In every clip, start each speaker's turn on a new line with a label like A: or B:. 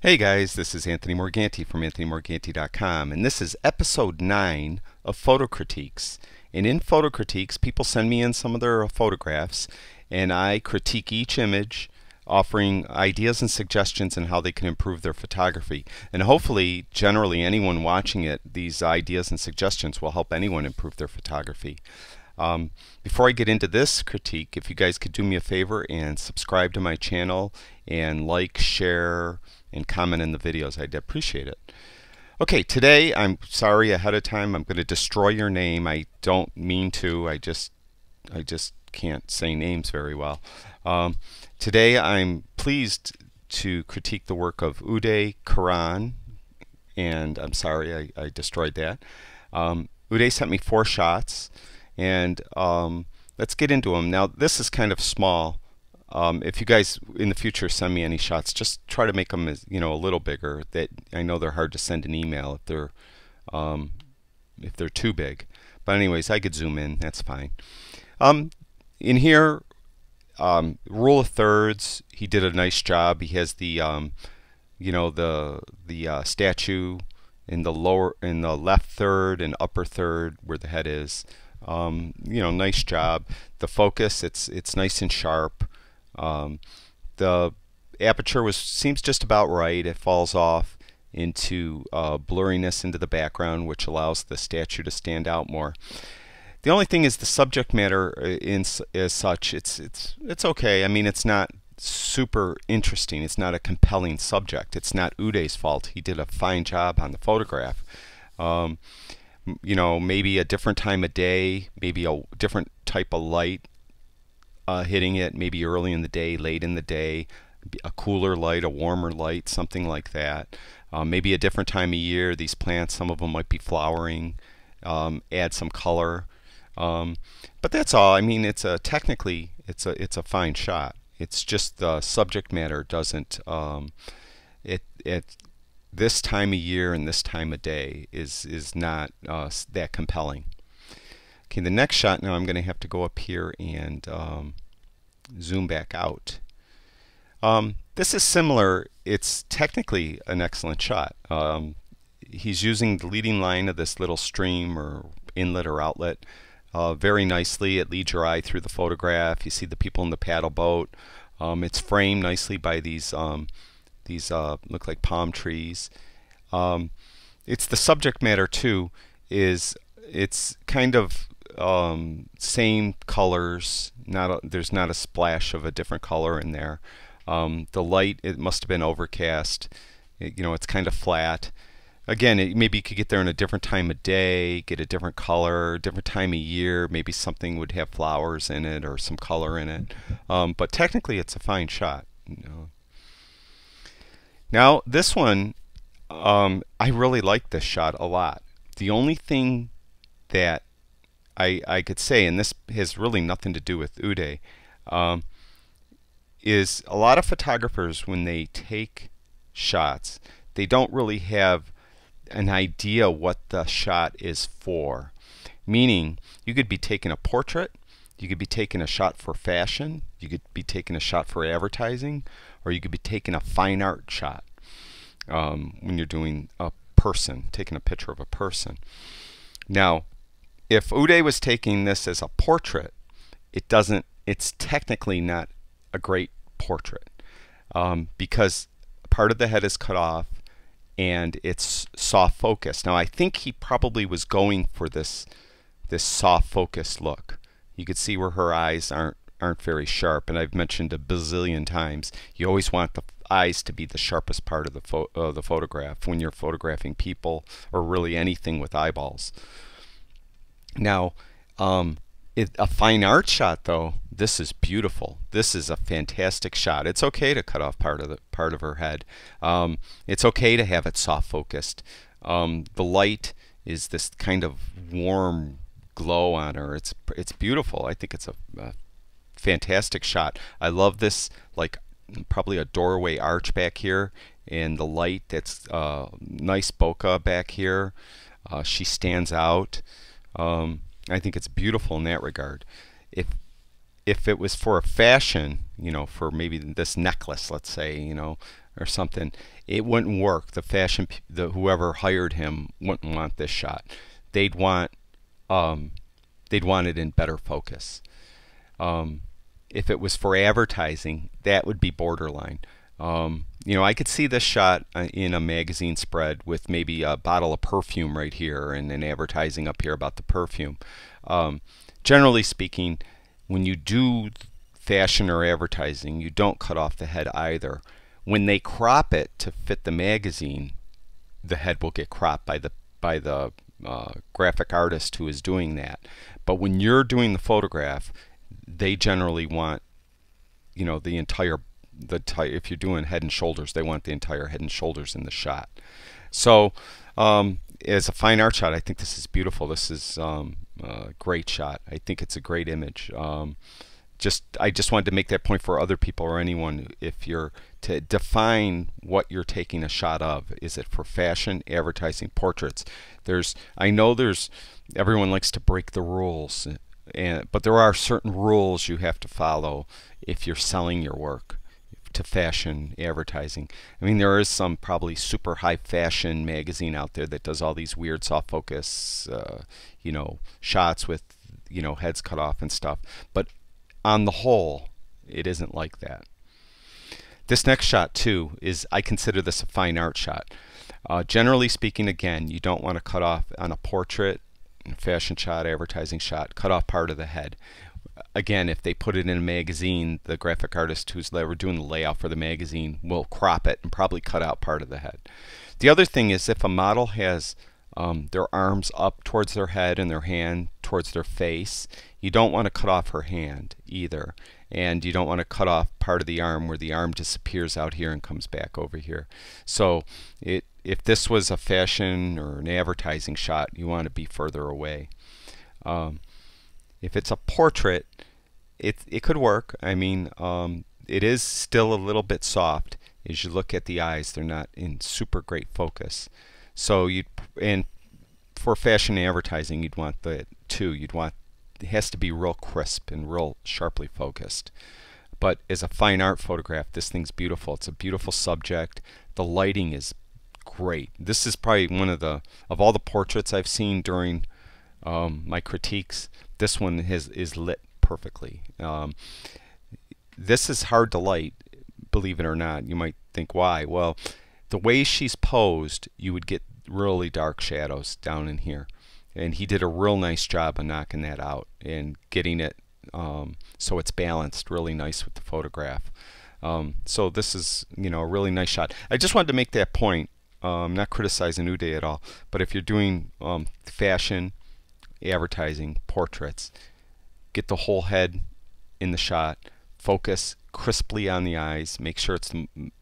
A: Hey guys, this is Anthony Morganti from AnthonyMorganti.com, and this is episode 9 of Photo Critiques. And in Photo Critiques, people send me in some of their photographs, and I critique each image, offering ideas and suggestions on how they can improve their photography. And hopefully, generally, anyone watching it, these ideas and suggestions will help anyone improve their photography. Before I get into this critique, if you guys could do me a favor and subscribe to my channel and like, share, and comment in the videos, I'd appreciate it. Okay, today, I'm sorry ahead of time, I'm going to destroy your name. I don't mean to, I just can't say names very well. Today I'm pleased to critique the work of Uday Karan, and I'm sorry I destroyed that. Uday sent me 4 shots, and let's get into them. Now this is kind of small. If you guys in the future send me any shots, just try to make them as, a little bigger. That I know they're hard to send an email if they're too big. But anyways, I could zoom in. That's fine. In here, rule of thirds. He did a nice job. He has the statue in the left third and upper third where the head is. Nice job. The focus, it's nice and sharp. The aperture seems just about right. It falls off into blurriness into the background, which allows the statue to stand out more. The only thing is the subject matter as such. It's okay. I mean, it's not super interesting. It's not a compelling subject. It's not Uday's fault. He did a fine job on the photograph. Maybe a different time of day, maybe a different type of light hitting it, maybe early in the day, late in the day, a cooler light, a warmer light, something like that. Maybe a different time of year. These plants, some of them might be flowering. Add some color. But that's all. I mean, technically it's a fine shot. It's just the subject matter doesn't at this time of year and this time of day is not that compelling. Okay, the next shot now I'm going to have to go up here and zoom back out. This is similar. It's technically an excellent shot. He's using the leading line of this little stream or inlet or outlet very nicely. It leads your eye through the photograph. You see the people in the paddle boat. It's framed nicely by these look like palm trees. It's the subject matter too. It's kind of same colors. There's not a splash of a different color in there. The light, it must have been overcast. It's kind of flat. Again, maybe you could get there in a different time of day, get a different color, different time of year. Maybe something would have flowers in it or some color in it. But technically, it's a fine shot. Now, this one, I really like this shot a lot. The only thing that I could say, and this has really nothing to do with Uday, is a lot of photographers, when they take shots, they don't really have an idea what the shot is for. Meaning, you could be taking a portrait, you could be taking a shot for fashion, you could be taking a shot for advertising, or you could be taking a fine art shot when you're doing a person, taking a picture of a person. Now, if Uday was taking this as a portrait, it's technically not a great portrait because part of the head is cut off and it's soft focus. Now I think he probably was going for this soft focus look. You could see where her eyes aren't very sharp, and I've mentioned a bazillion times, you always want the eyes to be the sharpest part of the photograph when you're photographing people or really anything with eyeballs. Now, a fine art shot though, this is beautiful. This is a fantastic shot. It's okay to cut off part of her head. It's okay to have it soft focused. The light is this kind of warm glow on her. It's beautiful. I think it's a fantastic shot. I love this, like probably a doorway arch back here, and the light. That's nice bokeh back here. She stands out. I think it's beautiful in that regard. If it was for a fashion, for maybe this necklace, let's say, or something, it wouldn't work. The fashion, whoever hired him wouldn't want this shot. They'd want they'd want it in better focus. If it was for advertising, that would be borderline. You know, I could see this shot in a magazine spread with maybe a bottle of perfume right here and an advertising up here about the perfume. Generally speaking, when you do fashion or advertising, you don't cut off the head either. When they crop it to fit the magazine, the head will get cropped by the graphic artist who is doing that. But when you're doing the photograph, they generally want, you know, the entire if you're doing head and shoulders, they want the entire head and shoulders in the shot. So as a fine art shot, I think this is beautiful. This is a great shot. I think it's a great image. I just wanted to make that point for other people or anyone. If you're to define what you're taking a shot of, is it for fashion, advertising, portraits? I know everyone likes to break the rules, but there are certain rules you have to follow if you're selling your work to fashion advertising. I mean, there is some probably super high fashion magazine out there that does all these weird soft focus, you know, shots with, you know, heads cut off and stuff. But on the whole, it isn't like that. This next shot too I consider this a fine art shot. Generally speaking, again, you don't want to cut off on a portrait, fashion shot, advertising shot, cut off part of the head. Again, if they put it in a magazine, the graphic artist who's doing the layout for the magazine will crop it and probably cut out part of the head. The other thing is, if a model has their arms up towards their head and their hand towards their face, you don't want to cut off her hand either. And you don't want to cut off part of the arm where the arm disappears out here and comes back over here. So if this was a fashion or an advertising shot, you want to be further away. If it's a portrait, it could work. I mean, it is still a little bit soft. As you look at the eyes, they're not in super great focus. So and for fashion advertising, you'd want the two. It has to be real crisp and real sharply focused. But as a fine art photograph, this thing's beautiful. It's a beautiful subject. The lighting is great. This is probably one of all the portraits I've seen during my critiques, this one is lit perfectly. This is hard to light, believe it or not. You might think, why? Well, the way she's posed, you would get really dark shadows down in here. And he did a real nice job of knocking that out and getting it so it's balanced really nice with the photograph. So this is, you know, a really nice shot. I just wanted to make that point. I'm not criticizing Uday at all, but if you're doing fashion, advertising, portraits, get the whole head in the shot, focus crisply on the eyes, make sure it's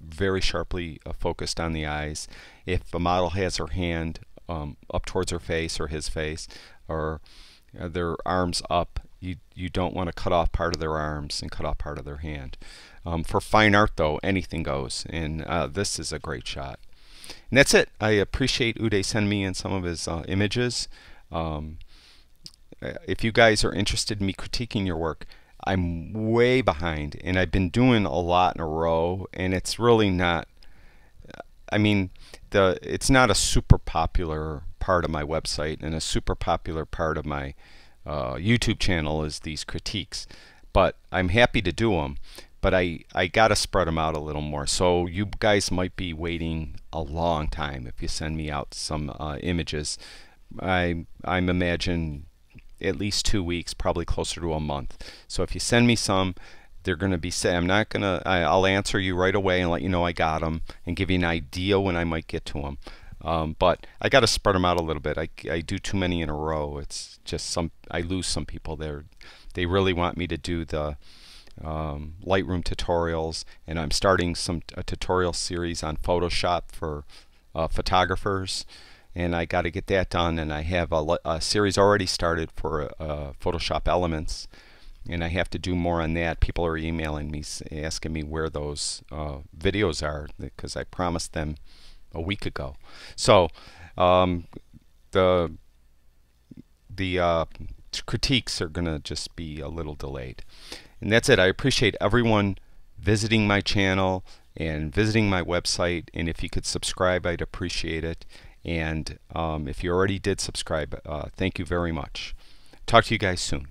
A: very sharply focused on the eyes. If a model has her hand up towards her face or his face, or their arms up, you don't want to cut off part of their arms and cut off part of their hand. For fine art though, anything goes, and this is a great shot. And that's it. I appreciate Uday sending me in some of his images. If you guys are interested in me critiquing your work, I'm way behind, and I've been doing a lot in a row, and it's really not, I mean, it's not a super popular part of my website, and a super popular part of my YouTube channel is these critiques, but I'm happy to do them, but I gotta spread them out a little more. So you guys might be waiting a long time if you send me out some images. I'm imagine at least 2 weeks, probably closer to a month. So if you send me some, they're going to be set. I'll answer you right away and let you know I got them and give you an idea when I might get to them. But I got to spread them out a little bit. I do too many in a row. It's just I lose some people there. They really want me to do the Lightroom tutorials, and I'm starting a tutorial series on Photoshop for photographers. And I got to get that done, and I have a series already started for Photoshop Elements, and I have to do more on that. People are emailing me asking me where those videos are, because I promised them a week ago. So the critiques are gonna just be a little delayed, and that's it. I appreciate everyone visiting my channel and visiting my website. And if you could subscribe, I'd appreciate it. And if you already did subscribe, thank you very much. Talk to you guys soon.